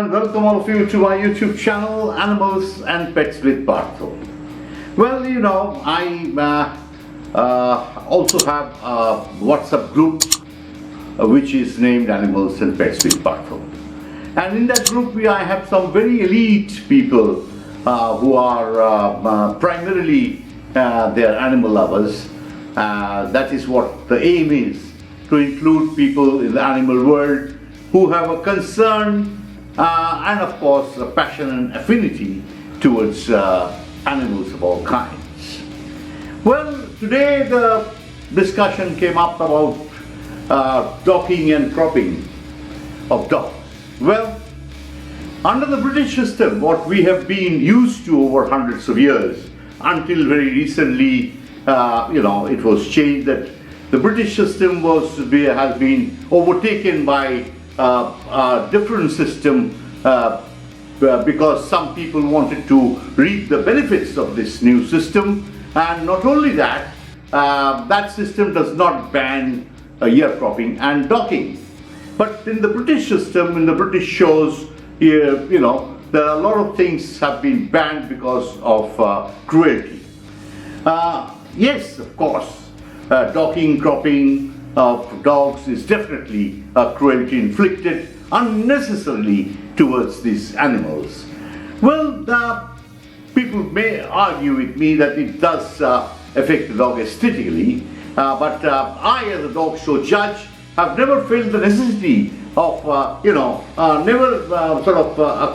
and welcome all of you to my YouTube channel, Animals and Pets with Partha. Well, you know, I also have a WhatsApp group which is named Animals and Pets with Partha. And in that group I have some very elite people who are primarily they're animal lovers. That is what the aim is, to include people in the animal world who have a concern and of course a passion and affinity towards animals of all kinds. Well, today the discussion came up about docking and cropping of dogs. Well, under the British system, what we have been used to over hundreds of years, until very recently, it was changed, that the British system has been overtaken by a different system because some people wanted to reap the benefits of this new system. And not only that, that system does not ban ear cropping and docking. But in the British system, in the British shows, there are a lot of things have been banned because of cruelty. Yes, of course, docking, cropping of dogs is definitely a cruelty inflicted unnecessarily towards these animals. Well, people may argue with me that it does affect the dog aesthetically, but I, as a dog show judge, have never felt the necessity of, a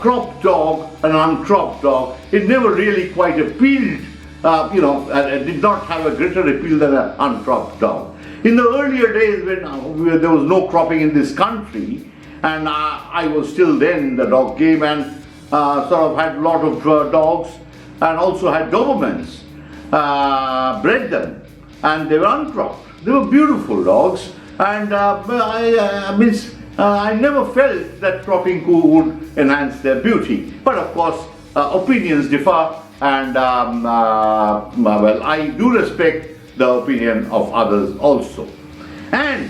cropped dog and an uncropped dog. It never really quite appealed, it did not have a greater appeal than an uncropped dog. In the earlier days when there was no cropping in this country, and I was still then in the dog game and had a lot of dogs, and also had Dobermans, bred them, and they were uncropped. They were beautiful dogs, and I never felt that cropping would enhance their beauty. But of course, opinions differ, and I do respect the opinion of others also. And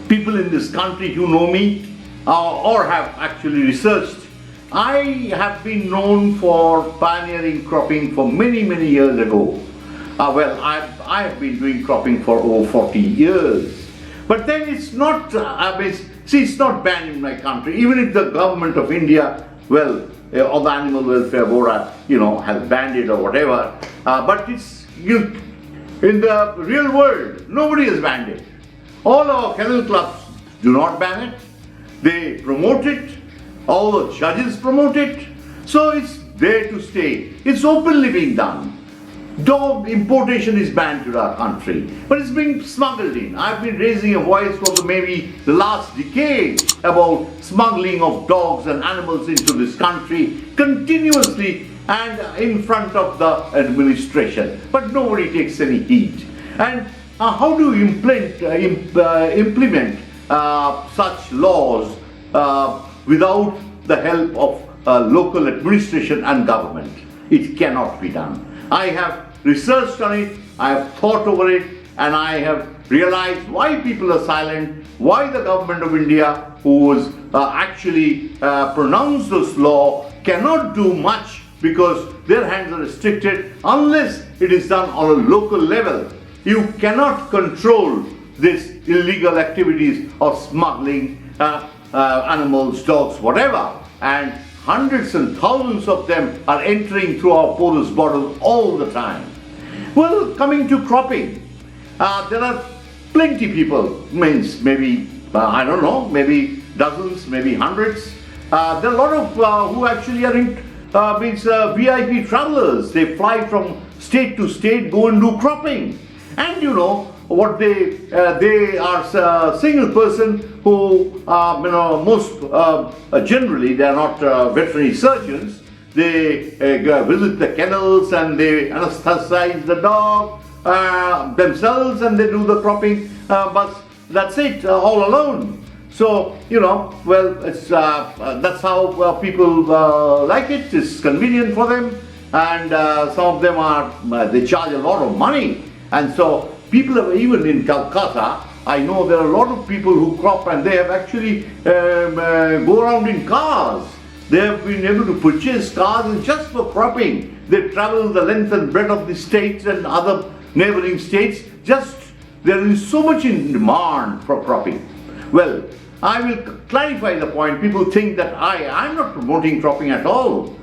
people in this country who know me or have actually researched, I have been known for pioneering cropping for many years ago. I have been doing cropping for over 40 years. But then it's not, it's not banned in my country. Even if the government of India, or the Animal Welfare Board, has banned it or whatever, but it's, in the real world, nobody has banned it. All our kennel clubs do not ban it. They promote it. All the judges promote it. So it's there to stay. It's openly being done. Dog importation is banned to our country, but it's being smuggled in. I've been raising a voice for maybe the last decade about smuggling of dogs and animals into this country continuously and in front of the administration, but nobody takes any heed. And how do you implement such laws without the help of local administration and government? It cannot be done. I have researched on it, I have thought over it, and I have realized why people are silent, why the government of India, who was actually pronounced this law, cannot do much, because their hands are restricted unless it is done on a local level. You cannot control these illegal activities of smuggling animals, dogs, whatever, and hundreds and thousands of them are entering through our porous borders all the time. Well, coming to cropping, there are plenty people, maybe dozens, maybe hundreds. There are a lot of who actually are in VIP travelers. They fly from state to state, go and do cropping. And what they are a single person who, generally they are not veterinary surgeons. They visit the kennels and they anesthetize the dog themselves, and they do the cropping, but that's it, all alone. So, it's, that's how people like it. It's convenient for them, and some of them they charge a lot of money. And so people have, even in Calcutta, I know there are a lot of people who crop, and they have actually go around in cars. They have been able to purchase cars just for cropping. They travel the length and breadth of the states and other neighboring states. Just there is so much in demand for cropping. Well, I will clarify the point. People think that I'm not promoting cropping at all.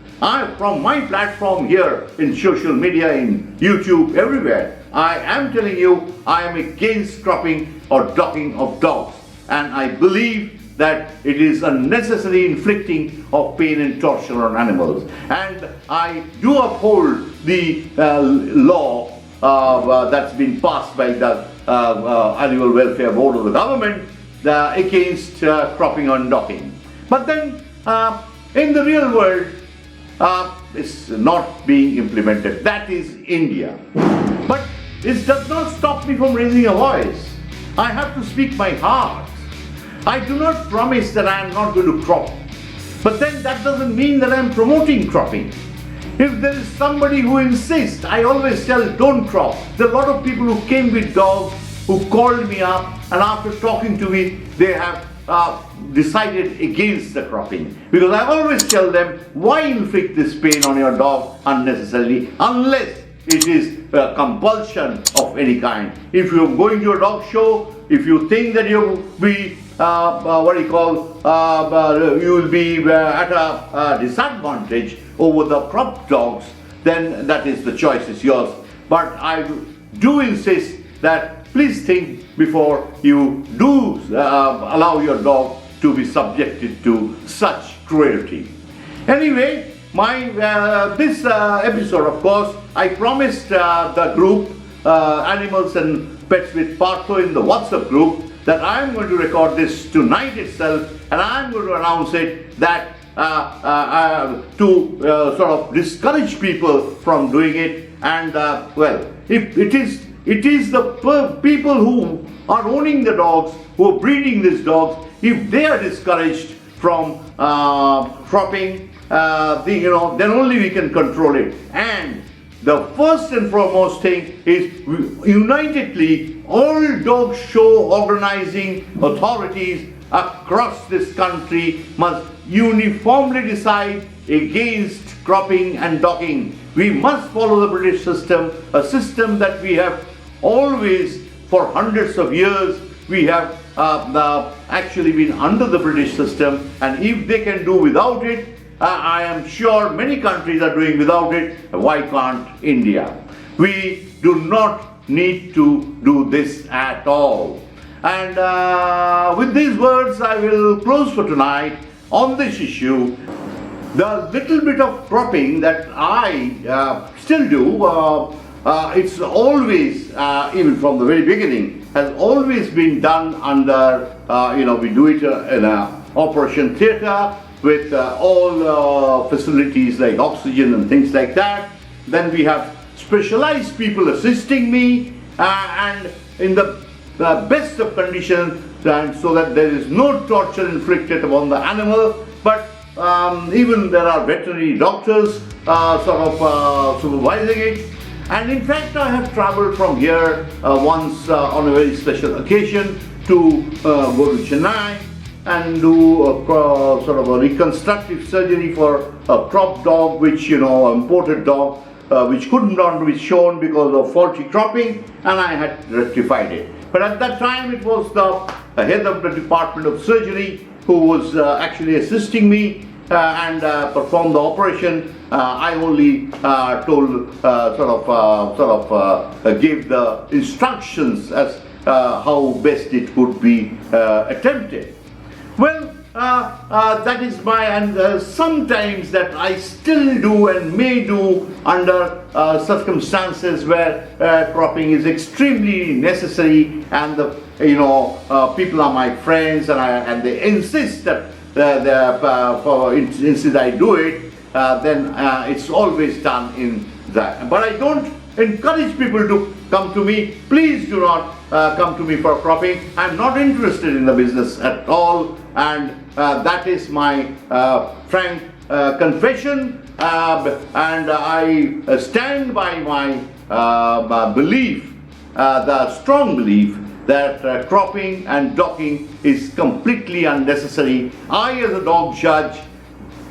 From my platform here in social media, in YouTube, everywhere, I am telling you I am against cropping or docking of dogs. And I believe that it is unnecessary inflicting of pain and torture on animals. And I do uphold the law that's been passed by the Animal Welfare Board of the government against cropping and docking. But then in the real world, it's not being implemented. That is India. But it does not stop me from raising a voice. I have to speak my heart. I do not promise that I am not going to crop. But then that doesn't mean that I am promoting cropping. If there is somebody who insists, I always tell, don't crop. There are a lot of people who came with dogs, who called me up, and after talking to me, they have decided against the cropping. Because I always tell them, why inflict this pain on your dog unnecessarily, unless it is a compulsion of any kind. If you are going to a dog show, if you think that you will be you will be at a disadvantage over the cropped dogs, then that is the choice is yours. But I do insist that please think before you do allow your dog to be subjected to such cruelty. Anyway, this episode, of course, I promised the group, Animals and Pets with Partha in the WhatsApp group, that I am going to record this tonight itself, and I am going to announce it that to sort of discourage people from doing it. And well, if it is the people who are owning the dogs, who are breeding these dogs, if they are discouraged from cropping, then only we can control it. And the first and foremost thing is unitedly all dog show organizing authorities across this country must uniformly decide against cropping and docking. We must follow the British system, a system that we have always, for hundreds of years, we have actually been under the British system, and if they can do without it, I am sure many countries are doing without it. Why can't India? We do not need to do this at all. And with these words, I will close for tonight on this issue. The little bit of cropping that I still do, it's always, even from the very beginning, has always been done under, we do it in an operation theatre with all facilities like oxygen and things like that. Then we have specialized people assisting me and in the best of conditions, and so that there is no torture inflicted upon the animal. But even there are veterinary doctors supervising it. And in fact, I have traveled from here once on a very special occasion to go to Chennai and do sort of a reconstructive surgery for a cropped dog, which, imported dog, which could not be shown because of faulty cropping, and I had rectified it. But at that time, it was the head of the Department of Surgery who was actually assisting me and performed the operation. I only gave the instructions as how best it could be attempted. Well, that is and sometimes that I still do and may do under circumstances where cropping is extremely necessary, and people are my friends, and they insist that instead I do it, then it's always done in that. But I don't encourage people to come to me. Please do not come to me for cropping. I'm not interested in the business at all, and that is my frank confession, and I stand by my belief, the strong belief that cropping and docking is completely unnecessary. I, as a dog judge,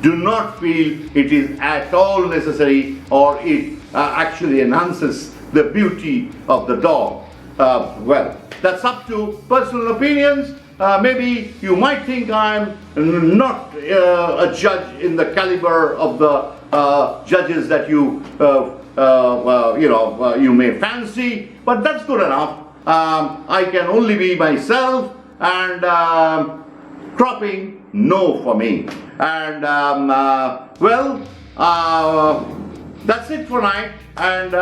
do not feel it is at all necessary, or it actually enhances the beauty of the dog. Well, that's up to personal opinions. Maybe you might think I'm not a judge in the caliber of the judges that you you may fancy, but that's good enough. I can only be myself, and cropping, no for me. And that's it for tonight, and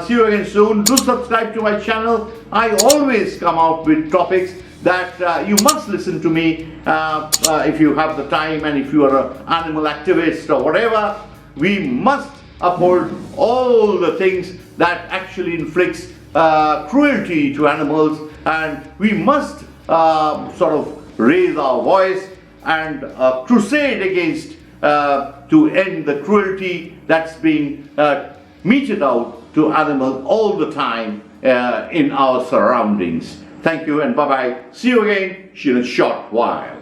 see you again soon. Do subscribe to my channel. I always come out with topics that you must listen to me if you have the time, and if you are an animal activist or whatever. We must uphold all the things that actually inflicts cruelty to animals, and we must sort of raise our voice and crusade against to end the cruelty that's being meted out to animals all the time in our surroundings. Thank you, and bye-bye. See you again in a short while.